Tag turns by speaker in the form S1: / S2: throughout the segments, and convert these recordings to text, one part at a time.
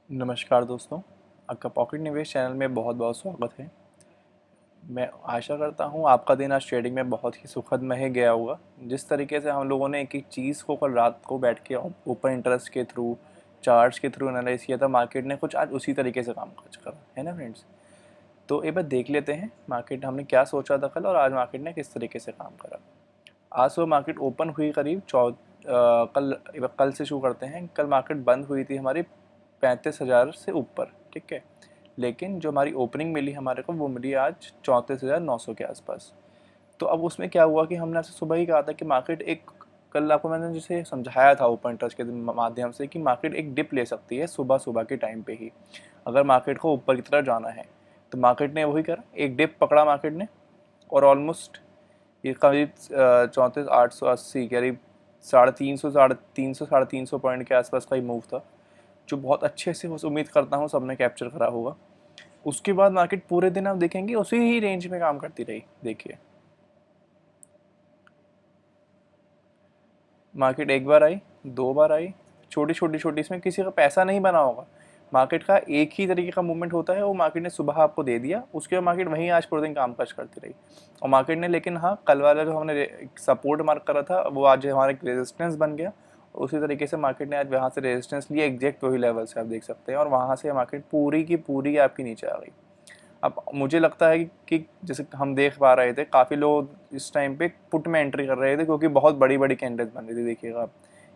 S1: नमस्कार दोस्तों, आपका पॉकेट निवेश चैनल में बहुत बहुत स्वागत है। मैं आशा करता हूँ आपका दिन आज ट्रेडिंग में बहुत ही सुखदमय गया होगा। जिस तरीके से हम लोगों ने एक एक चीज़ को कल रात को बैठ के ओपन इंटरेस्ट के थ्रू, चार्ट्स के थ्रू एनालाइज किया था, मार्केट ने कुछ आज उसी तरीके से काम काज करा है ना फ्रेंड्स। तो एक बार देख लेते हैं मार्केट हमने क्या सोचा था कल और आज मार्केट ने किस तरीके से काम करा। आज सुबह मार्केट ओपन हुई करीब कल से शुरू करते हैं। कल मार्केट बंद हुई थी हमारी 35,000 से ऊपर, ठीक है। लेकिन जो हमारी ओपनिंग मिली हमारे को वो मिली आज 34,900 के आसपास। तो अब उसमें क्या हुआ कि हमने आपसे सुबह ही कहा था कि मार्केट एक, कल आपको मैंने जिसे समझाया था ओपन इंटरेस्ट के माध्यम से कि मार्केट एक डिप ले सकती है सुबह सुबह के टाइम पे ही, अगर मार्केट को ऊपर की तरफ जाना है। तो मार्केट ने वही करा, एक डिप पकड़ा मार्केट ने और ऑलमोस्ट ये करीब 34,880 करीब 350 पॉइंट के आसपास का ही मूव था, जो बहुत अच्छे से उम्मीद करता हूँ सबने कैप्चर करा होगा। उसके बाद मार्केट पूरे दिन आप देखेंगे उसी ही रेंज में काम करती रही। देखिए मार्केट एक बार आई, दो बार आई, छोटी छोटी छोटी, इसमें किसी का पैसा नहीं बना होगा। मार्केट का एक ही तरीके का मूवमेंट होता है, वो मार्केट ने सुबह आपको दे दिया, उसके बाद मार्केट वहीं आज पूरे दिन कामकाज करती रही। और मार्केट ने, लेकिन हाँ, कल वाला जो हमने सपोर्ट मार्क करा था वो आज हमारा एक रेजिस्टेंस बन गया। उसी तरीके से मार्केट ने आज वहाँ से रेजिस्टेंस लिया, एग्जैक्ट वही लेवल से आप देख सकते हैं, और वहाँ से मार्केट पूरी की पूरी आपकी नीचे आ गई। अब मुझे लगता है कि जैसे हम देख पा रहे थे काफ़ी लोग इस टाइम पे पुट में एंट्री कर रहे थे, क्योंकि बहुत बड़ी बड़ी कैंडल्स बन रही थी। देखिएगा आप,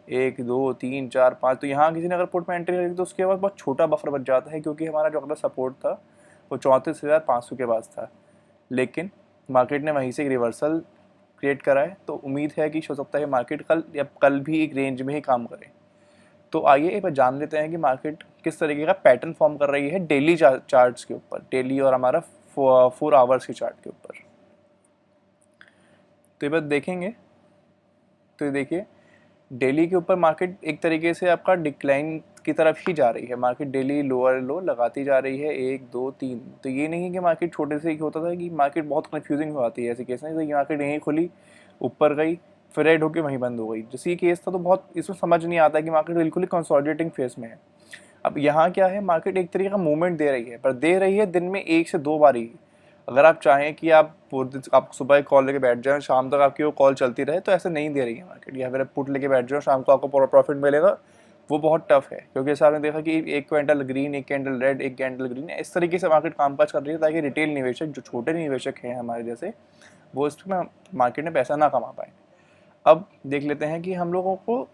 S1: एक दो तीन चार पाँच, तो यहाँ किसी ने अगर पुट में एंट्री करी तो उसके बाद बहुत छोटा बफर बच जाता है, क्योंकि हमारा जो अगला सपोर्ट था वो 34,500 के पास था। लेकिन मार्केट ने वहीं से एक रिवर्सल क्रिएट करा है, तो उम्मीद है कि हो सकता है मार्केट कल या कल भी एक रेंज में ही काम करे। तो आइए एक बार जान लेते हैं कि मार्केट किस तरीके का पैटर्न फॉर्म कर रही है डेली चार्ट्स के ऊपर, डेली और हमारा 4 आवर्स के चार्ट के ऊपर। तो ये बात देखेंगे तो ये देखिए, डेली के ऊपर मार्केट एक तरीके से आपका डिक्लाइन की तरफ ही जा रही है। मार्केट डेली लोअर लो लगाती जा रही है, एक दो तीन। तो ये नहीं है कि मार्केट छोटे से ही होता था कि मार्केट बहुत कंफ्यूजिंग हो आती है ऐसे केस में, तो ये मार्केट यहीं खुली, ऊपर गई, फिर रेड होकर वहीं बंद हो गई। जैसे ये केस था तो बहुत इसमें समझ नहीं आता कि मार्केट बिल्कुल ही कंसोलिडेटिंग फेस में है। अब यहाँ क्या है, मार्केट एक तरीके का मूवमेंट दे रही है, पर दे रही है दिन में एक से दो बार ही। अगर आप चाहें कि आप आप सुबह कॉल लेके बैठ जाएं, शाम तक आपकी वो कॉल चलती रहे, तो ऐसे नहीं दे रही है मार्केट। या फिर आप पुट लेके बैठ जाओ, शाम को आपको पूरा प्रॉफिट मिलेगा, वो बहुत टफ है। क्योंकि ऐसा आपने देखा कि एक कैंडल ग्रीन, एक कैंडल रेड, एक कैंडल ग्रीन, इस तरीके से मार्केट कामकाज कर रही है, ताकि रिटेल निवेशक, जो छोटे निवेशक हैं हमारे जैसे, वो इसमें मार्केट में पैसा ना कमा पाए। अब देख लेते हैं कि हम लोगों को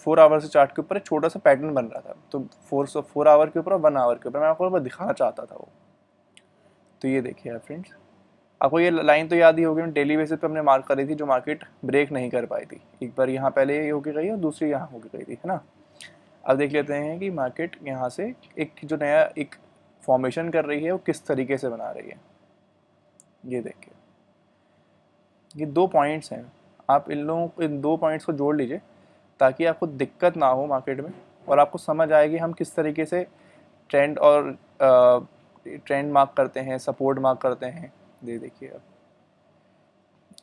S1: 4 आवर से चार्ट के ऊपर एक छोटा सा पैटर्न बन रहा था। तो 4 आवर के ऊपर और 1 आवर के ऊपर मैं आपको दिखाना चाहता था वो। तो ये देखिए फ्रेंड्स, आपको ये लाइन तो याद ही होगी, डेली बेसिस पे हमने मार्क करी थी, जो मार्केट ब्रेक नहीं कर पाई थी। एक बार यहाँ पहले ये होके गई और दूसरी यहाँ होके गई थी, है ना। अब देख लेते हैं कि मार्केट यहाँ से एक जो नया एक फॉर्मेशन कर रही है वो किस तरीके से बना रही है। ये देखिए, ये दो पॉइंट्स हैं, आप इन दो पॉइंट्स को जोड़ लीजिए, ताकि आपको दिक्कत ना हो मार्केट में, और आपको समझ आएगी हम किस तरीके से ट्रेंड और ट्रेंड मार्क करते हैं, सपोर्ट मार्क करते हैं। देखिए आप,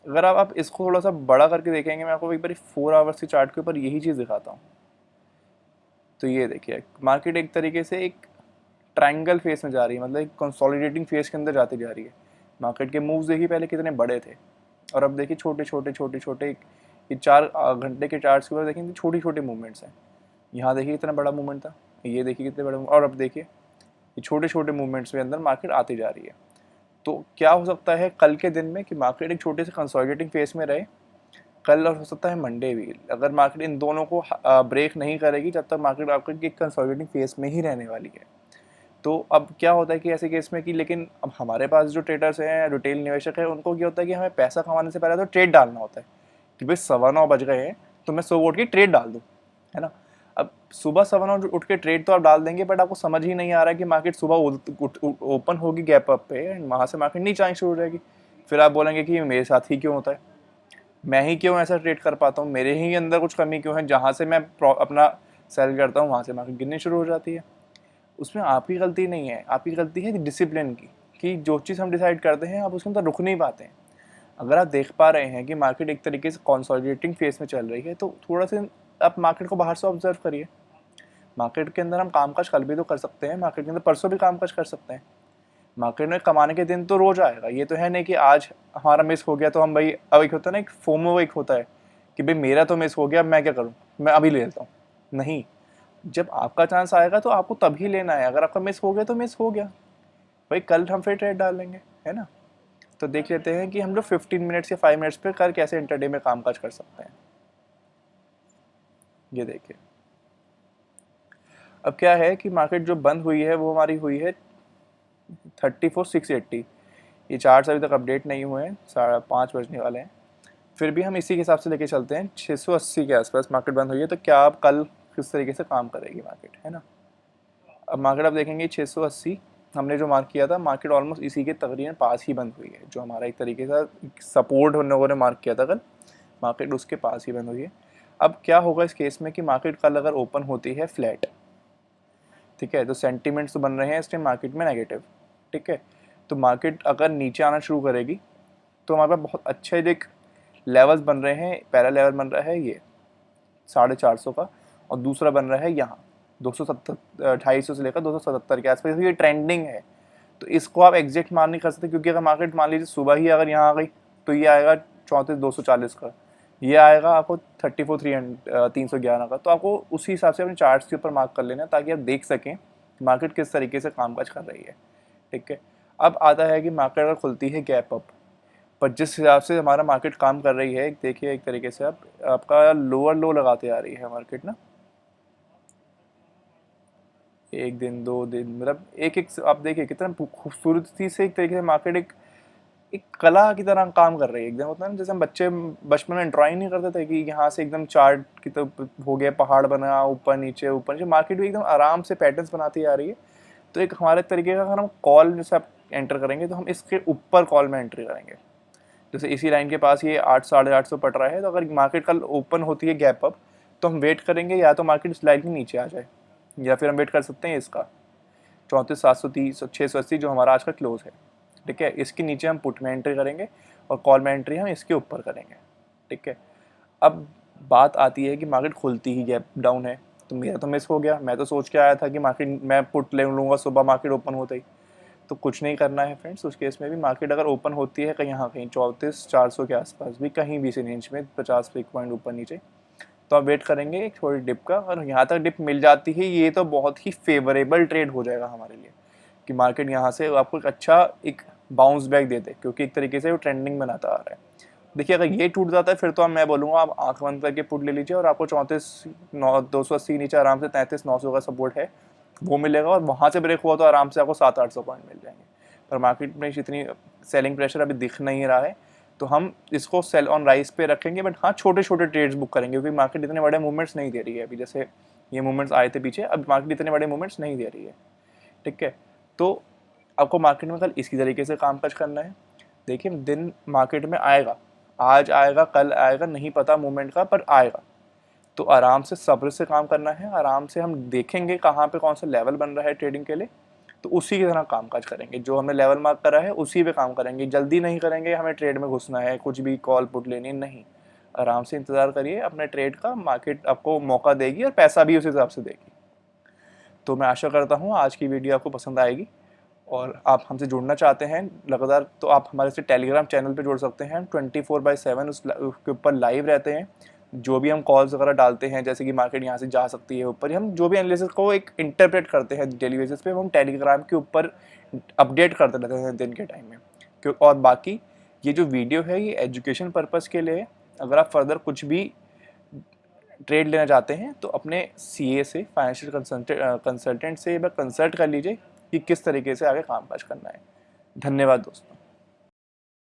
S1: अगर आप इसको थोड़ा सा बड़ा करके देखेंगे, मैं आपको एक बार 4 आवर्स के चार्ट के ऊपर यही चीज़ दिखाता हूँ। तो ये देखिए, मार्केट एक तरीके से एक ट्रायंगल फेस में जा रही है, मतलब एक कंसोलिडेटिंग फेस के अंदर जाती जा रही है। मार्केट के मूव्स देखिए पहले कितने बड़े थे, और अब देखिए छोटे छोटे छोटे छोटे, ये 4 घंटे के चार्ट्स के ऊपर देखेंगे छोटी छोटी मूवमेंट्स हैं। यहाँ देखिए कितना बड़ा मूवमेंट था, ये देखिए कितने बड़े, और अब देखिए ये छोटे छोटे मूवमेंट्स में अंदर मार्केट आती जा रही है। तो क्या हो सकता है कल के दिन में कि मार्केट एक छोटे से कंसोलिडेटिंग फेस में रहे, कल और हो सकता है मंडे भी, अगर मार्केट इन दोनों को ब्रेक नहीं करेगी, जब तक मार्केट आपको एक कंसोलिडेटिंग फेस में ही रहने वाली है। तो अब क्या होता है कि ऐसे केस में कि, लेकिन अब हमारे पास जो ट्रेडर्स हैं, रिटेल निवेशक हैं, उनको क्या होता है कि हमें पैसा कमाने से पहले तो ट्रेड डालना होता है कि भाई 9:15 बज गए हैं तो मैं सुबह उठ के ट्रेड डाल दूँ, है ना। अब सुबह 9:15 उठ के ट्रेड तो आप डाल देंगे, बट आपको समझ ही नहीं आ रहा है कि मार्केट सुबह ओपन होगी गैप अप पे, वहाँ से मार्केट नीचे आनी शुरू हो जाएगी। फिर आप बोलेंगे कि मेरे साथ ही क्यों होता है, मैं ही क्यों ऐसा ट्रेड कर पाता हूँ, मेरे ही अंदर कुछ कमी क्यों है, जहाँ से मैं अपना सेल करता हूँ वहाँ से मार्केट गिरनी शुरू हो जाती है। उसमें आपकी गलती नहीं है, आपकी गलती है डिसिप्लिन की, कि जो चीज़ हम डिसाइड करते हैं आप उसके अंदर रुक नहीं पाते हैं। अगर आप देख पा रहे हैं कि मार्केट एक तरीके से कंसोलिडेटिंग फेस में चल रही है, तो थोड़ा सा आप मार्केट को बाहर से ऑब्जर्व करिए। मार्केट के अंदर हम कामकाज कल भी तो कर सकते हैं, मार्केट के अंदर परसों भी कामकाज कर सकते हैं। मार्केट में कमाने के दिन तो रोज आएगा, ये तो है नहीं कि आज हमारा मिस हो गया तो हम भाई, अब एक होता है ना, एक फोमो एक होता है कि भाई मेरा तो मिस हो गया, मैं क्या करूँ, मैं अभी ले लेता हूँ। नहीं, जब आपका चांस आएगा तो आपको तभी लेना है। अगर आपका मिस हो गया तो मिस हो गया भाई, कल हम फिर ट्रेड डाल लेंगे, है ना। तो देख लेते हैं कि हम लोग 15 मिनट्स या 5 मिनट्स पे कर कैसे इंटरडे में कामकाज कर सकते हैं। ये देखिए, अब क्या है कि मार्केट जो बंद हुई है वो हमारी हुई है 34,680। ये चार्ट्स अभी तक अपडेट नहीं हुए हैं, 5:30 बजने वाले हैं। फिर भी हम इसी के हिसाब से लेके चलते हैं, 680 के आसपास मार्केट बंद हुई है। तो क्या आप कल किस तरीके से काम करेगी मार्केट, है ना। अब मार्केट आप देखेंगे 680 हमने जो मार्क किया था, मार्केट ऑलमोस्ट इसी के तकरीबन पास ही बंद हुई है। जो हमारा एक तरीके से सपोर्ट हम लोगों ने मार्क किया था कल, मार्केट उसके पास ही बंद हुई है। अब क्या होगा इस केस में कि मार्केट कल अगर ओपन होती है फ्लैट, ठीक है, तो सेंटीमेंट्स तो बन रहे हैं इस टाइम मार्केट में नेगेटिव, ठीक है। तो मार्केट अगर नीचे आना शुरू करेगी तो हमारे पास बहुत अच्छे एक लेवल्स बन रहे हैं। पहला लेवल बन रहा है ये 450 का, और दूसरा बन रहा है यहाँ 270, 250 से लेकर 277 के आसपास। ये ट्रेंडिंग है, तो इसको आप एग्जैक्ट मान नहीं कर सकते, क्योंकि अगर मार्केट मान लीजिए सुबह ही अगर यहाँ आ गई तो ये आएगा 34,240 का, ये आएगा आपको 311 का। तो आपको उसी हिसाब से अपने चार्ट्स के ऊपर मार्क कर लेना, ताकि आप देख सकें मार्केट किस तरीके से कामकाज कर रही है, ठीक है। अब आता है कि मार्केट अगर खुलती है गैप अप, पर जिस हिसाब से हमारा मार्केट काम कर रही है, देखिए एक तरीके से आप आपका लोअर लो लगाते आ रही है मार्केट ना, एक दिन 2 दिन, मतलब एक एक आप देखिए कितना खूबसूरती से एक तरीके से मार्केट एक कला की तरह काम कर रही है। एकदम होता है ना, जैसे हम बच्चे बचपन में ड्राइंग नहीं करते थे कि यहाँ से एकदम चार्ट की तरह हो गया, पहाड़ बना, ऊपर नीचे, मार्केट भी एकदम आराम से पैटर्न्स बनाती आ रही है। तो एक हमारे तरीके का अगर हम कॉल जैसे आप एंटर करेंगे तो हम इसके ऊपर कॉल में एंट्री करेंगे। जैसे इसी लाइन के पास ये 800-850 पड़ रहा है, तो अगर मार्केट कल ओपन होती है गैप अप, तो हम वेट करेंगे या तो मार्केट इस लाइन के नीचे आ जाए, या फिर हम वेट कर सकते हैं इसका 34,730 680 जो हमारा आज का क्लोज है, ठीक है। इसके नीचे हम पुट में एंट्री करेंगे और कॉल में एंट्री हम इसके ऊपर करेंगे, ठीक है। अब बात आती है कि मार्केट खुलती ही गैप डाउन है, तो मेरा तो मिस हो गया। मैं तो सोच के आया था कि मार्केट मैं पुट ले लूँगा सुबह मार्केट ओपन होते ही। तो कुछ नहीं करना है फ्रेंड्स, उस केस में भी मार्केट अगर ओपन होती है कहीं यहाँ कहीं 34,400 के आसपास भी, कहीं भी इस रेंज में 50 पॉइंट ऊपर नीचे, तो आप वेट करेंगे एक थोड़ी डिप का। और यहाँ तक डिप मिल जाती है, ये तो बहुत ही फेवरेबल ट्रेड हो जाएगा हमारे लिए कि मार्केट यहाँ से आपको एक अच्छा एक बाउंस बैक दे दे, क्योंकि एक तरीके से वो ट्रेंडिंग बनाता आ रहा है। देखिए अगर ये टूट जाता है फिर तो मैं बोलूँगा आप आंख बंद करके पुट ले लीजिए, और आपको 34,280 नीचे आराम से 33,900 का सपोर्ट है वो मिलेगा, और वहाँ से ब्रेक हुआ तो आराम से आपको 700-800 पॉइंट मिल जाएंगे। पर मार्केट में इतनी सेलिंग प्रेशर अभी दिख नहीं रहा है, तो हम इसको सेल ऑन राइस पे रखेंगे। बट हाँ, छोटे छोटे ट्रेड्स बुक करेंगे, क्योंकि मार्केट इतने बड़े मूवमेंट्स नहीं दे रही है अभी। जैसे ये मूवमेंट्स आए थे पीछे, अब मार्केट इतने बड़े मूवमेंट्स नहीं दे रही है, ठीक है। तो आपको मार्केट में कल इसी तरीके से कामकाज करना है। देखिए दिन मार्केट में आएगा, आज आएगा कल आएगा नहीं पता मूवमेंट का, पर आएगा। तो आराम से सब्र से काम करना है, आराम से हम देखेंगे कहाँ पे कौन सा लेवल बन रहा है ट्रेडिंग के लिए, तो उसी की तरह कामकाज करेंगे। जो हमने लेवल मार्क करा है उसी पे काम करेंगे, जल्दी नहीं करेंगे हमें ट्रेड में घुसना है, कुछ भी कॉल पुट लेनी नहीं। आराम से इंतज़ार करिए अपने ट्रेड का, मार्केट आपको मौका देगी और पैसा भी उस हिसाब से देगी। तो मैं आशा करता हूँ आज की वीडियो आपको पसंद आएगी, और आप हमसे जुड़ना चाहते हैं लगातार तो आप हमारे से टेलीग्राम चैनल पे जुड़ सकते हैं। 24/7 उसके ऊपर लाइव रहते हैं। जो भी हम कॉल्स वगैरह डालते हैं, जैसे कि मार्केट यहाँ से जा सकती है ऊपर, हम जो भी एनालिसिस को एक इंटरप्रेट करते हैं डेली बेसिस पे, हम टेलीग्राम के ऊपर अपडेट करते रहते हैं दिन के टाइम में। क्यों, और बाकी ये जो वीडियो है ये एजुकेशन पर्पज़ के लिए। अगर आप फर्दर कुछ भी ट्रेड लेना चाहते हैं तो अपने सीए से, फाइनेंशियल कंसल्टेंट से एक बार कंसल्ट कर लीजिए कि किस तरीके से आगे कामकाज करना है। धन्यवाद दोस्तों।